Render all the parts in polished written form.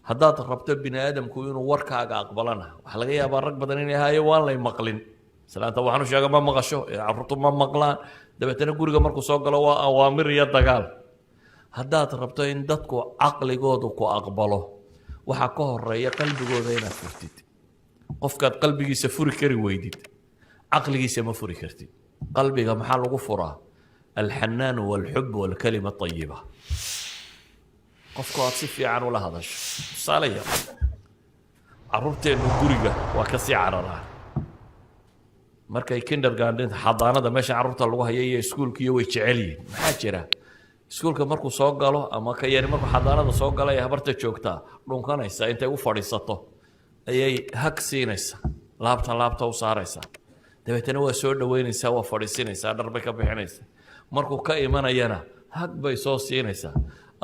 haddaad rabto bini aadamku inuu warkaaga aqbalana waxa laga yaabaa rag badan inay hayo waan lay maqlin islaanta waxaan u sheegay ma maqasho carruurtu ma maqlaan dabeetana guriga markuu soo galo waa awaamir iyo dagaal haddaad rabto in dadku caqligoodu ku aqbalo waxa ka horeeya qalbigooda inaad furtid qofkaad qalbigiisa furi kari weydid caqligiisa ma furi kartid qalbiga maxaa lagu furaa alxanaan walxub walkalima ayiba qofku aad si fiican ula hadasho tusaale yar carruurteennu guriga waa ka sii cararaan markay kindergarten xadaanada meesha carruurta lagu hayo iyo iskuulkiiyo way jecel yihiin maxaa jira iskuulka markuu soo galo ama ka yari markuu xadaanada soo galo ay habarta joogtaa dhunkanaysa intay u fadhiisato ayay hag siinaysaa laabta u saaraysaa dabeetana waa soo dhaweynaysaa waa fadhiisinaysaa dharbay ka bixinaysaa markuu ka imanayana hag bay soo siinaysaa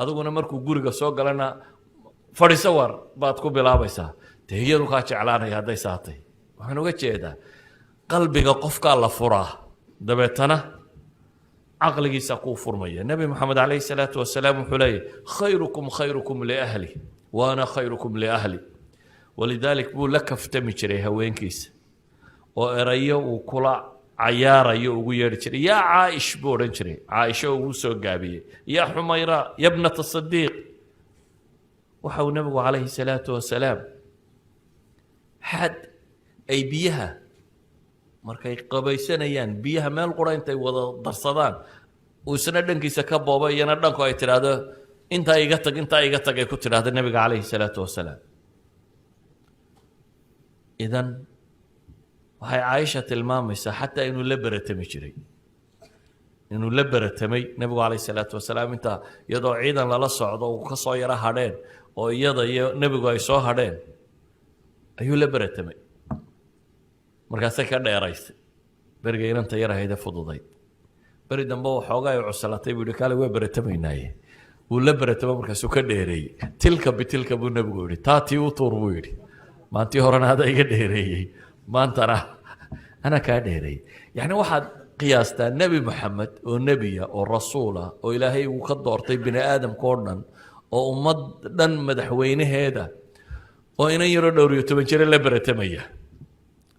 adiguna markuu guriga soo galana fadhiiso war baad ku bilaabaysaa dee iyadu kaa jeclaanaya hadday saatay waxaan uga jeedaa qalbiga qofkaa la furaa dabeetana caqligiisa kuu furmaya nebi moxamed calayhi salaatu wasalaam wuxuu leeyahy khayrukum liahli wa ana khayrukum liahli walidaalik buu la kaftami jiray haweenkiisa oo erayo uu kula cayaarayo ugu yeedhi jiray yaa caa'ish buu odhan jiray caaisho ugu soo gaabiyey yaa xumayra ya bnata sadiiq waxa uu nebigu calayhi salaatu wasalaam xad ay biyaha markay qabaysanayaan biyaha meel qura intay wada darsadaan uu isna dhankiisa ka booba iyana dhanku ay tidhaahdo intaa iga tag ay ku tidhaahdo nebiga calayhi salaatu wasalaam idan waxay caaisha tilmaamaysaa xataa inuu la beratami jiray inuu la beratamay nebigu calayhi salaatu wasalaam intaa iyadoo ciidan lala socdo uu ka soo yaro hadheen oo iyada iyo nebigu ay soo hadheen ayuu la beratamay markaasay ka dheeraysay beriga inanta yar ahayde fududayd beri dambe waxoogaa ay cuslatay buu yihi kaale waa beratamaynaaye wuu la beratamo markaasuu ka dheereeyey tilka bitilka buu nebigu yidhi taa tii u tuur buu yidhi maantii horena adaa iga dheereeyey maantana ana kaa dheereeyey yacni waxaad qiyaastaa nebi moxamed oo nebiya oo rasuula oo ilaahay uu ka doortay bini aadamka oo dhan oo ummad dhan madaxweynaheeda oo inan yaroo 12 jira la beratamaya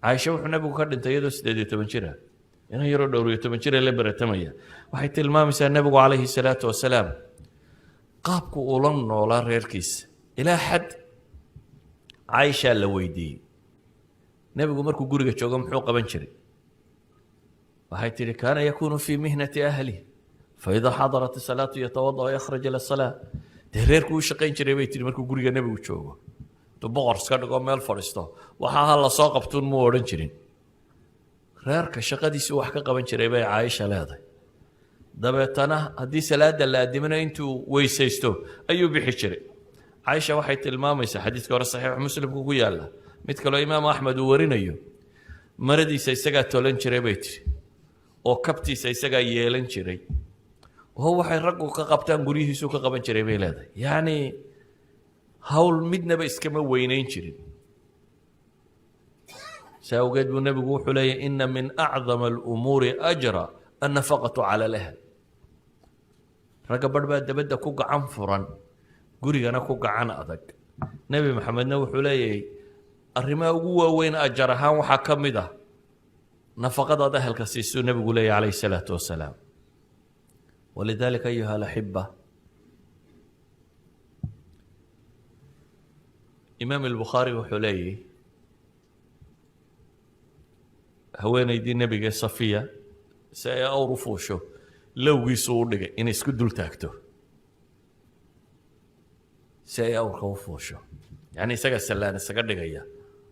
caaisha wuxuu nebigu ka dhintay iyadoo 18 jira inan yaroo 12 jira la beratamaya waxay tilmaamaysaa nebigu calayhi salaatu wasalaam qaabku ula noolaa reerkiisa ilaa xad caaisha la weydiiyey nebigu markuu guriga joogo muxuu qaban jiray waxay tihi kaana yakuunu fii mihnati ahlihi faidaa xadarat salaatu yatawada yakhraj ila salaa dee reerkuu u shaqayn jiray bay tihi markuu guriga nebigu joogo intuu boqor iska dhigo meel fadhiisto waxaa ha la soo qabtuun muu odhan jirin reerka shaqadiisii wax ka qaban jiray bay caaisha leedahay dabeetana haddii salaada la aadimana intuu weysaysto ayuu bixi jiray caaisha waxay tilmaamaysaa xadiidka hore saxiix muslimku ku yaalla mid kaloo imaam axmed uu warinayo maradiisa isagaa tolan jiray bay tiri oo kabtiisa isagaa yeelan jiray oo waxay raggu ka qabtaan guryihiisuu ka qaban jiray bay leedahay yacni hawl midnaba iskama weynayn jirin saa awgeed buu nebigu wuxuu leeyahy ina min acdama alumuuri ajra annafaqatu cala alahl ragga barh baa dabadda ku gacan furan gurigana ku gacan adag nebi maxamedna wuxuu leeyahay arrimaha ugu waaweyn ajar ahaan waxaa ka mid ah nafaqadaad ahelka siisuu nebigu leeyahy calayhi salaatu wasalaam walidaalika ayuha alaxiba imaam albukhaari wuxuu leeyahy haweenaydii nebiga safiya si ay awr u fuusho lowgiisu u dhigay inay isku dul taagto si ay awrka u fuusho yacni isagaa sallaan isaga dhigaya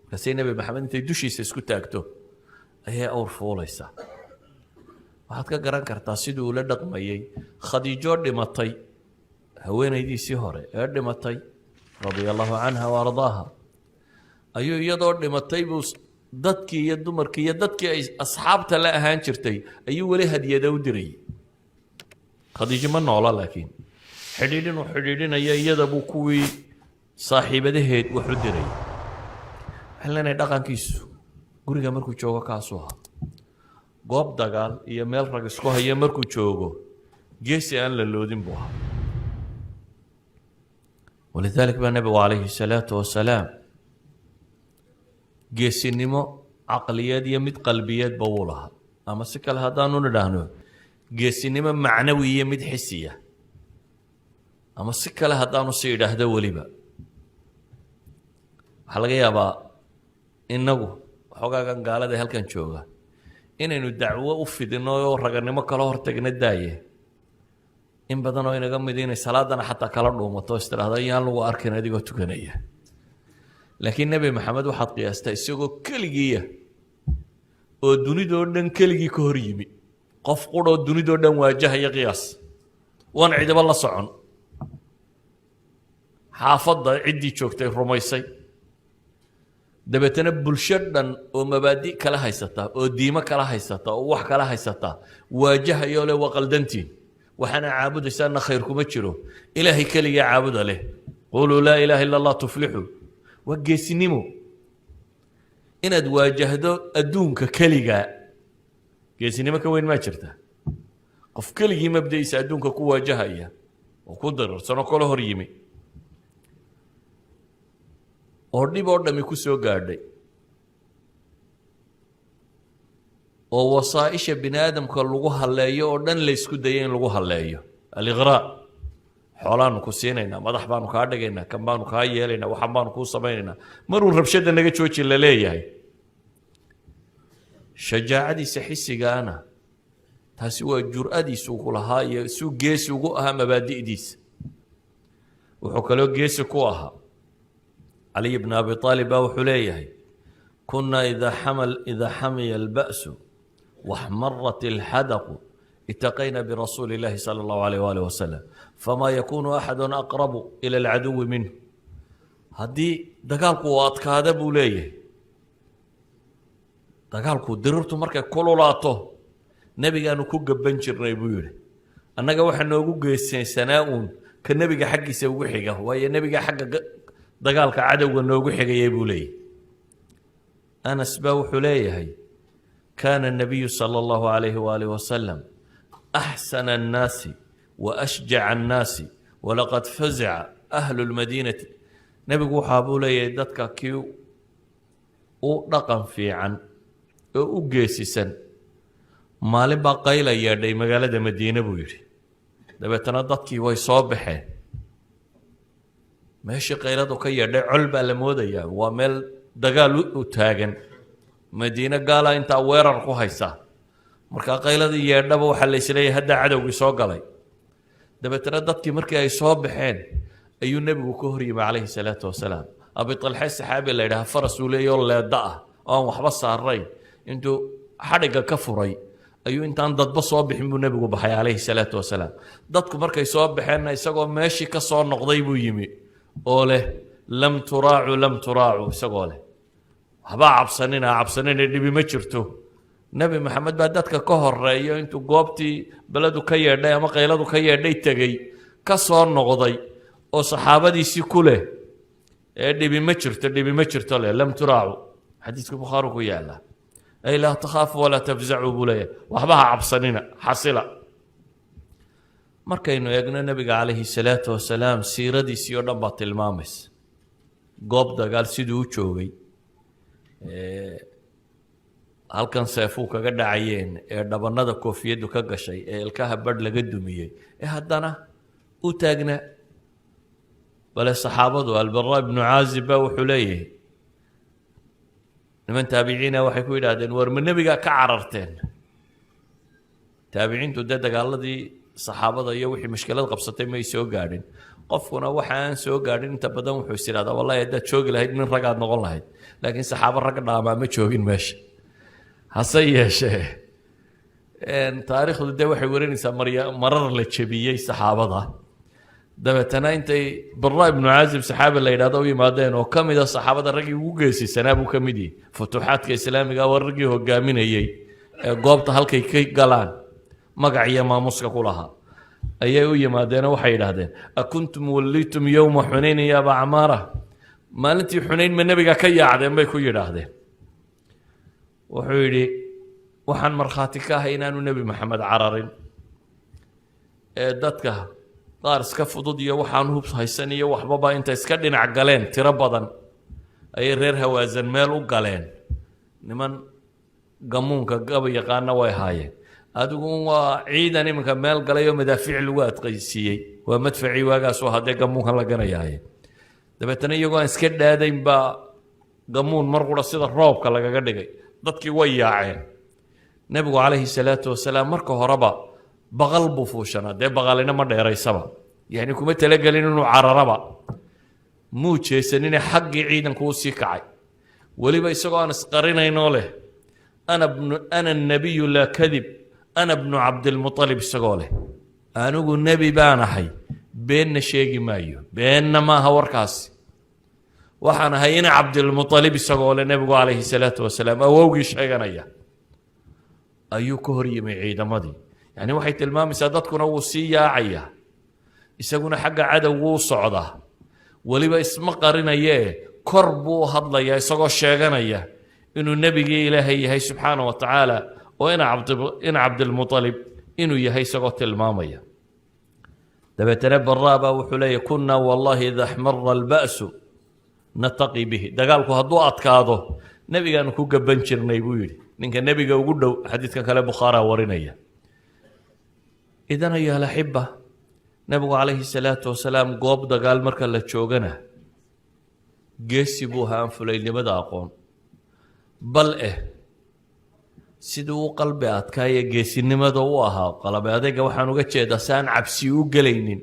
markaasay nebi maxamed intay dushiisa isku taagto ayay awr fuulaysaa waxaad ka garan kartaa siduu ula dhaqmayey khadiijo dhimatay haweenaydiisii hore ee dhimatay radia allahu canha wa ardaaha ayuu iyadoo dhimatay buu dadkii iyo dumarkii iyo dadkii ay asxaabta la ahaan jirtay ayuu weli hadiyada u dirayay khadiijo ma noola laakiin xidhiidhin uu xidhiidhinaya iyada buu kuwii saaxiibadaheed wax u diray waxaan leenahay dhaqankiisu guriga markuu joogo kaasuu ahaa goob dagaal iyo meel rag isku haya markuu joogo geesi aan la loodin buu ahaa ولذلك بقى النبي عليه الصلاة والسلام geesinimo caqliyeed iyo mid qalbiyeed ba uu lahaa ama si kale haddaanu nidhaahno geesinimo macnawi iyo mid xisiya ama si kale haddaanu si idhaahdo weliba waxaa laga yaabaa innagu waxoogaagan gaalada halkan jooga inaynu dacwo u fidino oo raganimo kala hortagna daaye in badan oo inaga mid inay salaadana xataa kala dhuumato istiraahdo ayaan lagu arkin adigoo tukanaya laakiin nebi maxamed waxaad qiyaastaa isagoo keligiiya oo dunidoo dhan keligii ka hor yimi qof qudhoo dunidoo dhan waajahaya qiyaas waan cidiba la socon xaafadda ciddii joogtay rumaysay dabeetana bulsho dhan oo mabaadi' kala haysata oo diimo kala haysata oo wax kala haysata waajahayoo leh waa qaldantiin waxaana caabudaysaana khayr kuma jiro ilaahay keligaa caabuda leh quluu laa ilaaha illa allah tuflixu waa geesinimo inaad waajahdo adduunka keligaa geesinimo ka weyn maa jirta qof keligii mabda'iisa adduunka ku waajahaya oo ku dirirsano kala hor yimi oo dhib oo dhami ku soo gaadhay oo wasaa'isha bini aadamka lagu halleeyo oo dhan la isku dayay in lagu halleeyo aliqraa xoolaanu ku siinaynaa madax baanu kaa dhigaynaa kan baanu kaa yeelaynaa waxaan baanu kuu samaynaynaa maruu rabshadda naga jooji la leeyahay shajaacadiisa xisigaana taasi waa jur'adiisu ku lahaa iyo suu geesi ugu ahaa mabaadi'diisa wuxuu kaloo geesi ku ahaa caliy bn abi aalib baa wuxuu leeyahay kunaa idaa xamiya alba'su waxmarat ilxadaqu اتقينا برسول الله صلى الله عليه وآله وسلم فما يكون أحد أقرب إلى العدو منه هدي دقالكو واتكادا بوليه دقالكو دررتو مركا كولولاتو نبي قانو كو قبنشر ريبويله أنك وحا نوغو قيسين سناؤون كالنبي حقي سوغو حقه وهي نبي حق دقالك عدو نوغو حقه يبوليه أنس باو حليه كان النبي صلى الله عليه وآله وسلم أحسن الناس وأشجع الناس ولقد فزع أهل المدينة نبي حابو لي دتك كيو أو رقم في عن أو جيسسا ما لبا قيلا يا دي مقالة مدينة بويري دبا تنضتك ويصابحه ماشي قيلاتو كي يدي علبة لمودة يا ومل دقال وتاغن مدينة قال انت ويرر قهيسا marka qayladii yeedhaba waxa la isleeyahay hadda cadawgii soo galay dabeetana dadkii markii ay soo baxeen ayuu nabigu ka hor yimi calayhi salaatu wasalaam abi talxa saxaabi la yidhaha faras uu leeyahay leeda ah oo waxba saarayn intuu xadhiga ka furay ayuu intaan dadba soo bixin buu nabigu baxay calayhi salaatu wasalaam dadku markay soo baxeen isagoo meeshii ka soo noqday buu yimi oo leh lam turaacu isagoo leh waxba cabsanina dhibi ma jirto nabi maxamed baa dadka ka horeeyo intuu goobtii beledu ka yeedhay ama qayladu ka yeedhay tegey ka soo noqday oo saxaabadiisii ku leh ee dhibi ma jirto leh lam turaacu xadiiska bukhaari ku yaala ay laa takhaafu walaa tafzacu buu leeyahay waxba ha cabsanina xasila markaynu eegno nabiga calayhi salaatu wasalaam siiradiisii oo dhan baa tilmaamaysa goob dagaal siduu u joogay halkan seefuu kaga dhacayeen ee dhabanada koofiyadu ka gashay ee ilkaha badh laga dumiyey ee haddana u taagna bale saxaabadu albaraa ibnu caazib baa wuxuu leeyahay niman taabiciina waxay ku yidhaahdeen war ma nebigaa ka cararteen taabiciintu dee dagaaladii saxaabada iyo wixii mushkilad qabsatay may soo gaadhin qofkuna waxa aan soo gaadhin inta badan wuxuu is yidhahdaa wallahi haddaad joogi lahayd nin ragaad noqon lahayd laakiin saxaabo rag dhaamaa ma joogin meesha hase yeeshee taariikhdu dee waxay warinaysaa marar la jebiyey saxaabada dabeetana intay baraa ibnu caazib saxaabi la yidhahdo u yimaadeen oo ka mida saxaabada raggii ugu geesisanaa buu ka mid yahay futuuxaadka islaamiga waa raggii hogaaminayey ee goobta halkay ka galaan magac iyo maamuska ku lahaa ayay u yimaadeenoo waxay yidhaahdeen akuntum wallitum yowma xunaynin ya aba camaara maalintii xunayn ma nebiga ka yaacdeen bay ku yidhaahdeen wuxuu yidhi waxaan markhaati ka ahay inaanu nebi maxamed cararin ee dadka qaar iska fudud iyo waxaan hub haysan iyo waxbaba inta iska dhinac galeen tiro badan ayay reer Hawaasan meel u galeen niman gamuunka gaba yaqaana way haayeen adigu waa ciidan iminka meel galay oo madaafiic lagu adqaysiiyey waa madfaci waagaas oo hadee gamuunka la ganayay dabeetana iyagoo aan iska dhaadayn baa gamuun mar qura sida roobka lagaga dhigay dadkii way yaaceen nabigu calayhi salaatu wasalaam marka horeba baqal buu fuushanaa dee baqalina ma dheeraysaba yani kuma talagelin inuu cararaba muu jeesanine xaggii ciidanku u sii kacay weliba isagoo aan isqarinaynoo leh ana nabiyu laa kadib ana bnu cabdilmualib isagoo leh anigu nebi baan ahay beenna sheegi maayo beenna maaha warkaasi waxaan ahay ina cabdilmualib isagoo leh nebigu calayhi salaatu wasalaam awowgii sheeganaya ayuu ka hor yimay ciidamadii yani waxay tilmaamaysaa dadkuna wuu sii yaacaya isaguna xagga cadowgu u socdaa weliba isma qarinayee kor buu hadlayaa isagoo sheeganaya inuu nebigii ilaahay yahay subxaana wa tacaala oo ina cabdilmualib inuu yahay isagoo tilmaamaya dabeetana baraa baa wuxuu leeyahy kunnaa wallahi ida axmara alba'su nataqi bihi dagaalku hadduu adkaado nebigaanu ku gaban jirnay buu yidhi ninka nebiga ugu dhow xadiidka kale bukhaaraa warinaya idan ayuha alaxiba nabigu calayhi salaatu wasalaam goob dagaal marka la joogana geesi buu ahaa aan fulaynimada aqoon bal siduu u qalbi adkaaya geesinimada u ahaa qalbi adayga waxaan uga jeedaa si aan cabsi u gelaynin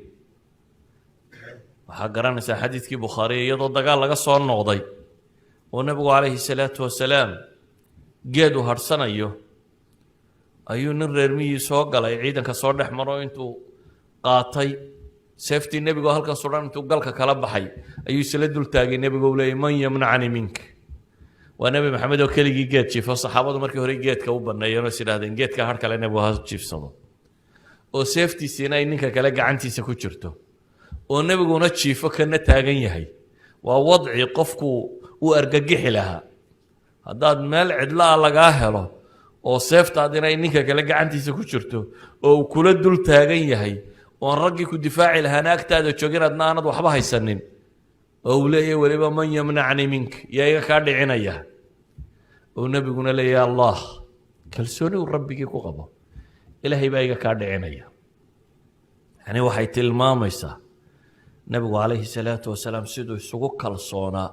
waxaa garanaysaa xadiidkii bukhaariya iyadoo dagaal laga soo noqday oo nabigu calayhi salaatu wasalaam geed u hadhsanayo ayuu nin reer miyii soo galay ciidanka soo dhex maro intuu qaatay seeftii nebigoo halkan suran intuu galka kala baxay ayuu isla dul taagay nebigu u leeyay man yamnacani minka waa nebi maxamed oo keligii geed jiifo saxaabadu markii hore geedka u banneeyeen oo is idhahdeen geedka har kale nebigu ha jiifsado oo seeftiisiina ay ninka kale gacantiisa ku jirto oo nebiguna jiifo kana taagan yahay waa wadci qofku uu argagixi lahaa haddaad meel cidla ah lagaa helo oo seeftaadina ay ninka kale gacantiisa ku jirto oo uu kula dul taagan yahay oon raggii ku difaaci lahaana agtaada joogin adna aanad waxba haysanin oo uu leeyahay weliba man yamnacni mink yaa iga kaa dhicinaya oo nebiguna leeyahay allah kalsooni uu rabbigii ku qabo ilaahay baa iga kaa dhicinaya yani waxay tilmaamaysaa nebigu calayhi salaatu wasalaam siduu isugu kalsoonaa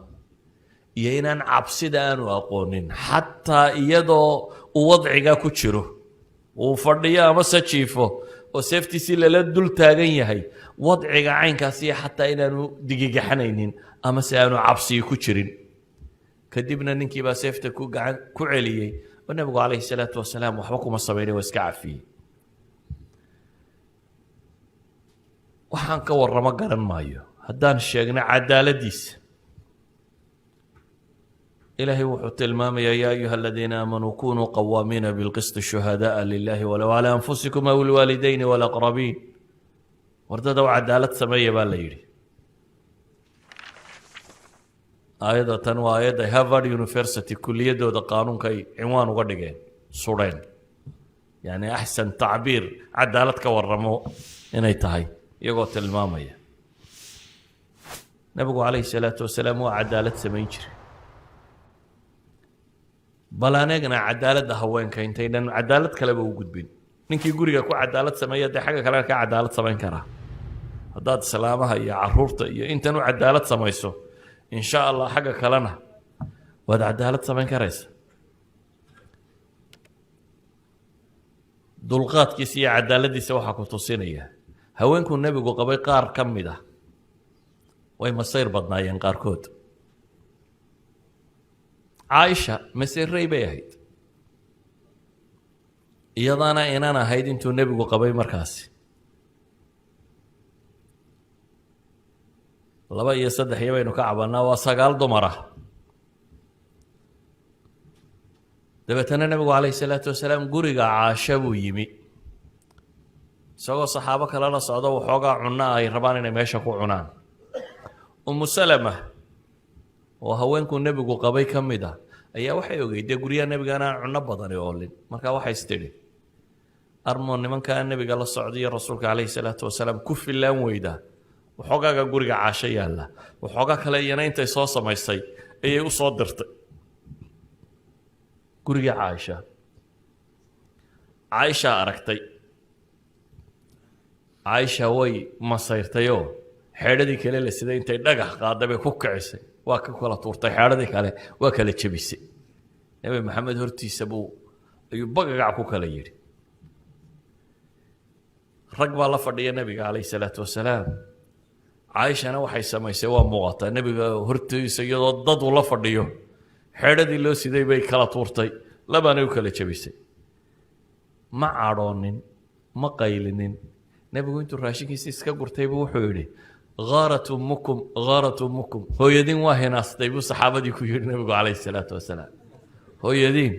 iyo inaan cabsida aanu aqoonin xataa iyadoo uu wadcigaa ku jiro uu fadhiyo amase jiifo oo seeftiisii lala dul taagan yahay wadciga caynkaasiyo xataa inaanu digigaxanaynin amase aanu cabsigi ku jirin kadibna ninkii baa seefta ku celiyey oo nebigu calayhi salaatu wasalaam waxba kuma samayna waa iska cafiyey waxaan ka warramo garan maayo haddaan sheegna cadaaladiisa إلهي وحط المام يا أيها الذين آمنوا كونوا قوامين بالقسط شهداء لله ولو على أنفسكم أو الوالدين والأقربين وارتدوا عدالة سمية بالليل أيضا وأيضا هارفارد يونيفرسيتي كلية دو قانون كي عنوان وقدقين صورين يعني أحسن تعبير عدالة كورمو إني تهي يقول المام يا نبي عليه الصلاة والسلام وعدالة سمية bal anagana cadaaladda haweenka intaynan cadaalad kaleba u gudbin ninkii guriga ku cadaalad sameeya dee xagga kale ka cadaalad samayn karaa haddaad islaamaha iyo caruurta iyo intan u cadaalad samayso insha allah xagga kalena waad cadaalad samayn karaysa dulqaadkiisa iyo cadaaladiisa waxaa ku tusinaya haweenku nebigu qabay qaar ka mid ah way masayr badnaayeen qaarkood caaisha masirey bay ahayd iyadaana inaan ahayd intuu nebigu qabay markaasi 2 iyo 3 iyo baynu ka cabanaa waa 9 dumar ah dabeetana nebigu calayhi salaatu wasalaam guriga caasha buu yimi isagoo saxaabo kale la socdo waxoogaa cunno ay rabaan inay meesha ku cunaan umu salama oo haweenku nebigu qabay ka mid ah ayaa waxay ogeydee guryaha nebiga aan cunno badan oolin markaa waxay istiri armo nimanka nabiga la socday rasuulka calayhi salaatu wasalaam ku filaan weyda waxoogaa guriga caasha yaalla waxoogaa kale iyana intay soo samaysay ayay u soo dirtay guriga Caaisha aragtay Caaisha way masayrtayo xeedhadii kale la siday intay dhagax qaaday bay ku kicisay waa ka kala tuurtay xeedhadii kale waa kala jabisay nabi maxamed hortiisa buu ayuu bagaga ku kala yiri rag baa la fadhiya nabiga calayhi salaatu wasalaam Caaishana waxay samaysay waa muuqata nabiga hortiisa iyadoo dad uu la fadhiyo xeedhadii loo siday bay kala tuurtay labana u kala jabisay ma caadoonin ma qaylinin nabigu intuu raashinkiisa iska gurtay buu wuxuu yidhi غارت أمكم هو يدين واهناس طيب صحابتي كير النبي عليه الصلاة والسلام هو يدين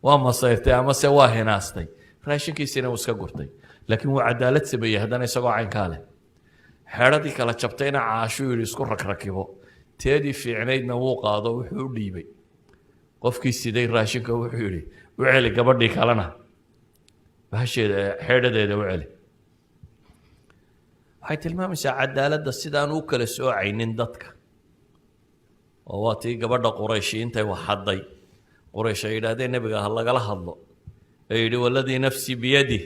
وما صيرتي أما سواه ناس طيب راشين كيسينا وسكا قرطي لكن هو عدالة سبيه هذا يسقى عين كاله حردي كلا شبتينا عاشور يسكر ركبه تادي في عنيدنا وقاضي وحولي بي قف كيسيدي راشين كوحولي وعلي قبردي كلنا بهالشيء حردي ده وعلي waxay tilmaamaysaa cadaaladda sidaan u kala soocaynin dadka oo waatii gabadha Quraysh intay wax haday Quraysh ay yiraahdeen nabiga ha lagala hadlo ay yiri waladii nafsi biyadi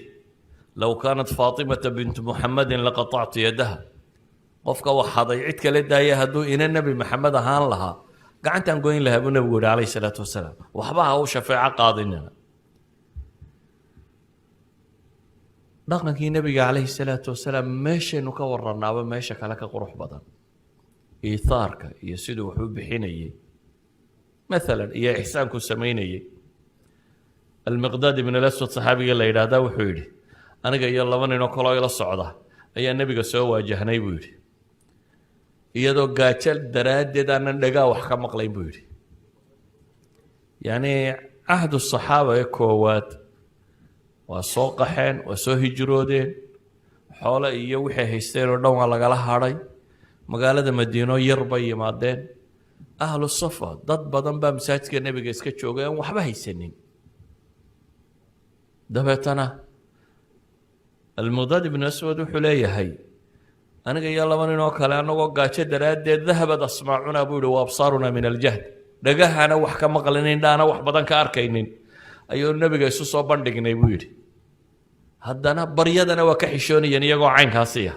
law kanat Fatima bint Muhammad laqata'tu yadaha qofka wax haday cid kale daaya haduu ina nabi Muhammad ahaan lahaa gacantan goyn lahaa buu nabigu calayhi salaatu wasalaam waxba ha uu shafaaca qaadinina dhaqankii nabiga calayhi salaatu wasalaam meeshaynu ka warranaaba meesha kale ka qurux badan iithaarka iyo siduu wuxuu bixinayay maalan iyo ixsaanku samaynayay almiqdaad ibn al-aswad saxaabiga la yidhaahdaa wuxuu yidhi aniga iyo laba nin oo kaloo ila socda ayaa nabiga soo waajahnay buu yidhi iyadoo gaajal daraaddeed aanan dhagaa wax ka maqlayn buu yidhi yacni cahdu saxaaba ee koowaad waa soo qaxeen waa soo hijroodeen xoolo iyo wixii haysteen oo dhan waa lagala hadhay magaalada Madiino yar bay yimaadeen ahlu safa dad badan baa masaajidka nabiga iska joogay aan waxba haysanin dabeetana المقداد بن أسود وحليهي أنا قايل الله من نوكل أنا وقعت دراد ذهب أسماعنا بقول وأبصارنا من الجهد دقها أنا وحكم مقلنين دا أنا وحبطن كاركينين أيها النبي يسوع صبان دقني بقول هذا أنا بريدنا وكحشوني يعني يقع عين خاصية